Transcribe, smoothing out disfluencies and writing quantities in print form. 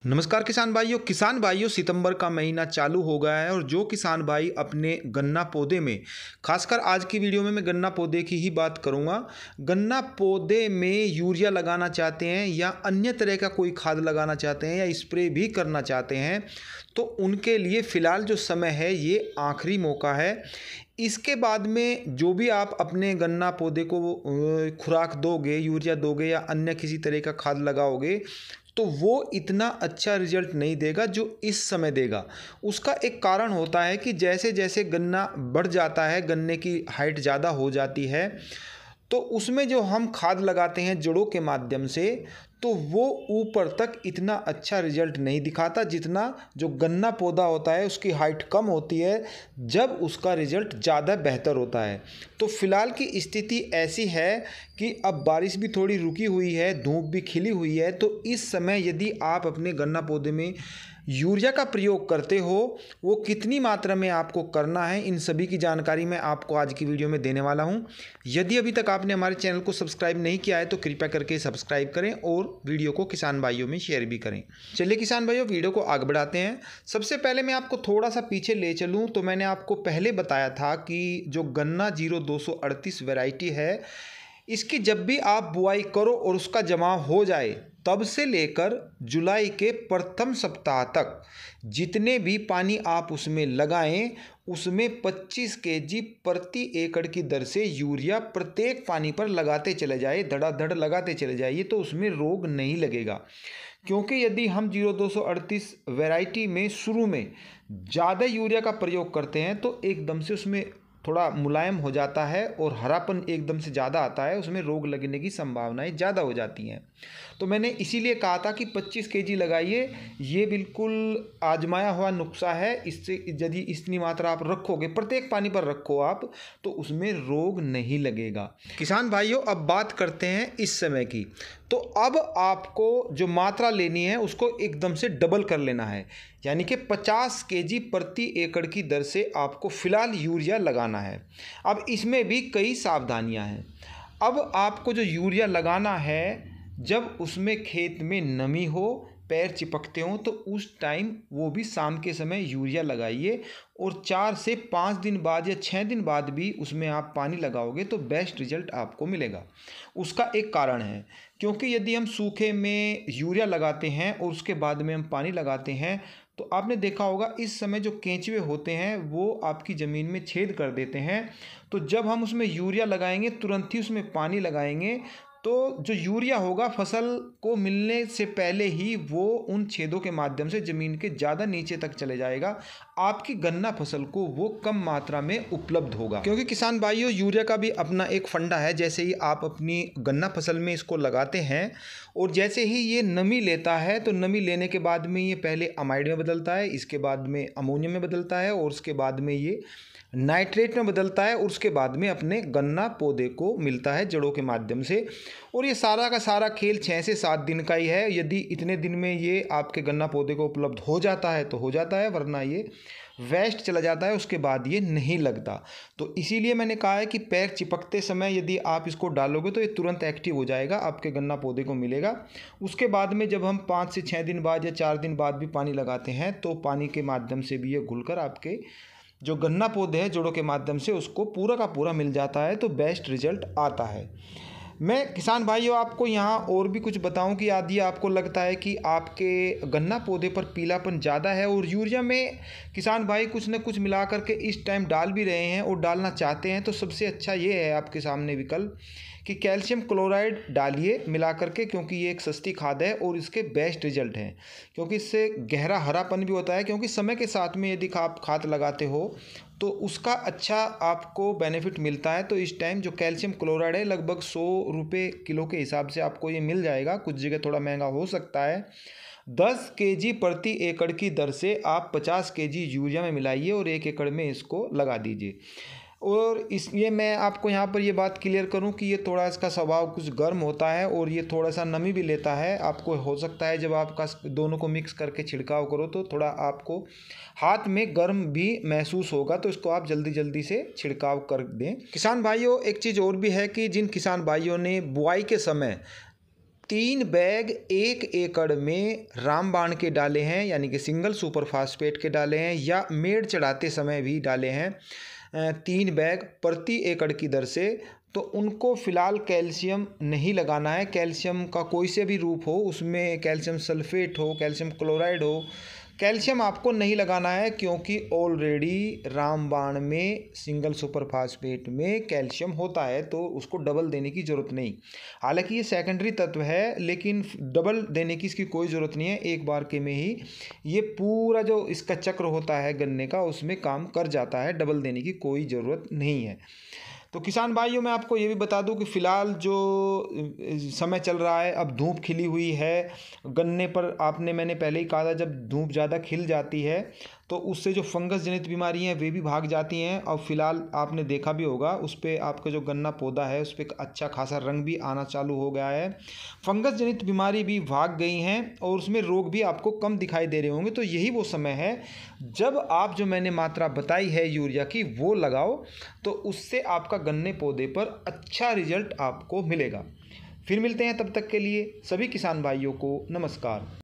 नमस्कार किसान भाइयों सितंबर का महीना चालू हो गया है और जो किसान भाई अपने गन्ना पौधे में खासकर आज की वीडियो में मैं गन्ना पौधे की ही बात करूंगा। गन्ना पौधे में यूरिया लगाना चाहते हैं या अन्य तरह का कोई खाद लगाना चाहते हैं या स्प्रे भी करना चाहते हैं तो उनके लिए फ़िलहाल जो समय है ये आखिरी मौका है। इसके बाद में जो भी आप अपने गन्ना पौधे को खुराक दोगे, यूरिया दोगे या अन्य किसी तरह का खाद लगाओगे तो वो इतना अच्छा रिजल्ट नहीं देगा जो इस समय देगा। उसका एक कारण होता है कि जैसे जैसे गन्ना बढ़ जाता है, गन्ने की हाइट ज़्यादा हो जाती है तो उसमें जो हम खाद लगाते हैं जड़ों के माध्यम से तो वो ऊपर तक इतना अच्छा रिजल्ट नहीं दिखाता जितना जो गन्ना पौधा होता है उसकी हाइट कम होती है जब उसका रिजल्ट ज़्यादा बेहतर होता है। तो फ़िलहाल की स्थिति ऐसी है कि अब बारिश भी थोड़ी रुकी हुई है, धूप भी खिली हुई है, तो इस समय यदि आप अपने गन्ना पौधे में यूरिया का प्रयोग करते हो वो कितनी मात्रा में आपको करना है, इन सभी की जानकारी मैं आपको आज की वीडियो में देने वाला हूं। यदि अभी तक आपने हमारे चैनल को सब्सक्राइब नहीं किया है तो कृपया करके सब्सक्राइब करें और वीडियो को किसान भाइयों में शेयर भी करें। चलिए किसान भाइयों वीडियो को आगे बढ़ाते हैं। सबसे पहले मैं आपको थोड़ा सा पीछे ले चलूँ तो मैंने आपको पहले बताया था कि जो गन्ना 0238 वैरायटी है इसकी जब भी आप बुआई करो और उसका जमाव हो जाए तब से लेकर जुलाई के प्रथम सप्ताह तक जितने भी पानी आप उसमें लगाएं उसमें 25 केजी प्रति एकड़ की दर से यूरिया प्रत्येक पानी पर लगाते चले जाए, धड़ाधड़ लगाते चले जाइए तो उसमें रोग नहीं लगेगा। क्योंकि यदि हम 0238 वैरायटी में शुरू में ज़्यादा यूरिया का प्रयोग करते हैं तो एकदम से उसमें थोड़ा मुलायम हो जाता है और हरापन एकदम से ज़्यादा आता है, उसमें रोग लगने की संभावनाएं ज़्यादा हो जाती हैं। तो मैंने इसीलिए कहा था कि 25 केजी लगाइए, ये बिल्कुल आजमाया हुआ नुस्खा है। इससे यदि इतनी मात्रा आप रखोगे, प्रत्येक पानी पर रखो आप, तो उसमें रोग नहीं लगेगा। किसान भाइयों अब बात करते हैं इस समय की। तो अब आपको जो मात्रा लेनी है उसको एकदम से डबल कर लेना है, यानी कि 50 केजी प्रति एकड़ की दर से आपको फ़िलहाल यूरिया लगाना है। अब इसमें भी कई सावधानियां हैं। अब आपको जो यूरिया लगाना है जब उसमें खेत में नमी हो, पैर चिपकते हों तो उस टाइम वो भी शाम के समय यूरिया लगाइए और 4 से 5 दिन बाद या 6 दिन बाद भी उसमें आप पानी लगाओगे तो बेस्ट रिजल्ट आपको मिलेगा। उसका एक कारण है, क्योंकि यदि हम सूखे में यूरिया लगाते हैं और उसके बाद में हम पानी लगाते हैं तो आपने देखा होगा इस समय जो केंचुए होते हैं वो आपकी ज़मीन में छेद कर देते हैं। तो जब हम उसमें यूरिया लगाएंगे तुरंत ही उसमें पानी लगाएंगे तो जो यूरिया होगा फसल को मिलने से पहले ही वो उन छेदों के माध्यम से ज़मीन के ज़्यादा नीचे तक चले जाएगा, आपकी गन्ना फसल को वो कम मात्रा में उपलब्ध होगा। क्योंकि किसान भाइयों यूरिया का भी अपना एक फंडा है, जैसे ही आप अपनी गन्ना फसल में इसको लगाते हैं और जैसे ही ये नमी लेता है तो नमी लेने के बाद में ये पहले अमाइड में बदलता है, इसके बाद में अमोनियम में बदलता है और उसके बाद में ये नाइट्रेट में बदलता है और उसके बाद में अपने गन्ना पौधे को मिलता है जड़ों के माध्यम से। और ये सारा का सारा खेल 6 से 7 दिन का ही है। यदि इतने दिन में ये आपके गन्ना पौधे को उपलब्ध हो जाता है तो हो जाता है, वरना ये वेस्ट चला जाता है, उसके बाद ये नहीं लगता। तो इसीलिए मैंने कहा है कि पैर चिपकते समय यदि आप इसको डालोगे तो ये तुरंत एक्टिव हो जाएगा, आपके गन्ना पौधे को मिलेगा। उसके बाद में जब हम 5 से 6 दिन बाद या 4 दिन बाद भी पानी लगाते हैं तो पानी के माध्यम से भी ये घुलकर आपके जो गन्ना पौधे हैं जड़ों के माध्यम से उसको पूरा का पूरा मिल जाता है, तो बेस्ट रिजल्ट आता है। मैं किसान भाइयों आपको यहाँ और भी कुछ बताऊं कि यदि आपको लगता है कि आपके गन्ना पौधे पर पीलापन ज़्यादा है और यूरिया में किसान भाई कुछ न कुछ मिला करके इस टाइम डाल भी रहे हैं और डालना चाहते हैं, तो सबसे अच्छा ये है आपके सामने विकल्प कि कैल्शियम क्लोराइड डालिए मिला करके, क्योंकि ये एक सस्ती खाद है और इसके बेस्ट रिजल्ट हैं। क्योंकि इससे गहरा हरापन भी होता है, क्योंकि समय के साथ में यदि आप खाद लगाते हो तो उसका अच्छा आपको बेनिफिट मिलता है। तो इस टाइम जो कैल्शियम क्लोराइड है लगभग 100 रुपये किलो के हिसाब से आपको ये मिल जाएगा, कुछ जगह थोड़ा महंगा हो सकता है। 10 केजी प्रति एकड़ की दर से आप 50 केजी यूरिया में मिलाइए और 1 एकड़ में इसको लगा दीजिए। और इसलिए मैं आपको यहाँ पर ये बात क्लियर करूँ कि ये थोड़ा इसका स्वभाव कुछ गर्म होता है और ये थोड़ा सा नमी भी लेता है। आपको हो सकता है जब आपका दोनों को मिक्स करके छिड़काव करो तो थोड़ा आपको हाथ में गर्म भी महसूस होगा, तो इसको आप जल्दी जल्दी से छिड़काव कर दें। किसान भाइयों एक चीज़ और भी है कि जिन किसान भाइयों ने बुआई के समय 3 बैग 1 एकड़ में रामबाण के डाले हैं, यानी कि सिंगल सुपर फास्फेट के डाले हैं, या मेड़ चढ़ाते समय भी डाले हैं 3 बैग प्रति एकड़ की दर से, तो उनको फ़िलहाल कैल्शियम नहीं लगाना है। कैल्शियम का कोई से भी रूप हो, उसमें कैल्शियम सल्फेट हो, कैल्शियम क्लोराइड हो, कैल्शियम आपको नहीं लगाना है, क्योंकि ऑलरेडी रामबाण में सिंगल सुपर फास्फेट में कैल्शियम होता है, तो उसको डबल देने की ज़रूरत नहीं। हालांकि ये सेकेंडरी तत्व है, लेकिन डबल देने की इसकी कोई ज़रूरत नहीं है। एक बार के में ही ये पूरा जो इसका चक्र होता है गन्ने का, उसमें काम कर जाता है, डबल देने की कोई ज़रूरत नहीं है। तो किसान भाइयों, मैं आपको ये भी बता दूं कि फ़िलहाल जो समय चल रहा है, अब धूप खिली हुई है गन्ने पर। मैंने पहले ही कहा था, जब धूप ज़्यादा खिल जाती है तो उससे जो फंगस जनित बीमारी हैं वे भी भाग जाती हैं। और फिलहाल आपने देखा भी होगा, उस पर आपका जो गन्ना पौधा है उस पर अच्छा खासा रंग भी आना चालू हो गया है, फंगस जनित बीमारी भी भाग गई हैं और उसमें रोग भी आपको कम दिखाई दे रहे होंगे। तो यही वो समय है जब आप जो मैंने मात्रा बताई है यूरिया की वो लगाओ, तो उससे आपका गन्ने पौधे पर अच्छा रिजल्ट आपको मिलेगा। फिर मिलते हैं, तब तक के लिए सभी किसान भाइयों को नमस्कार।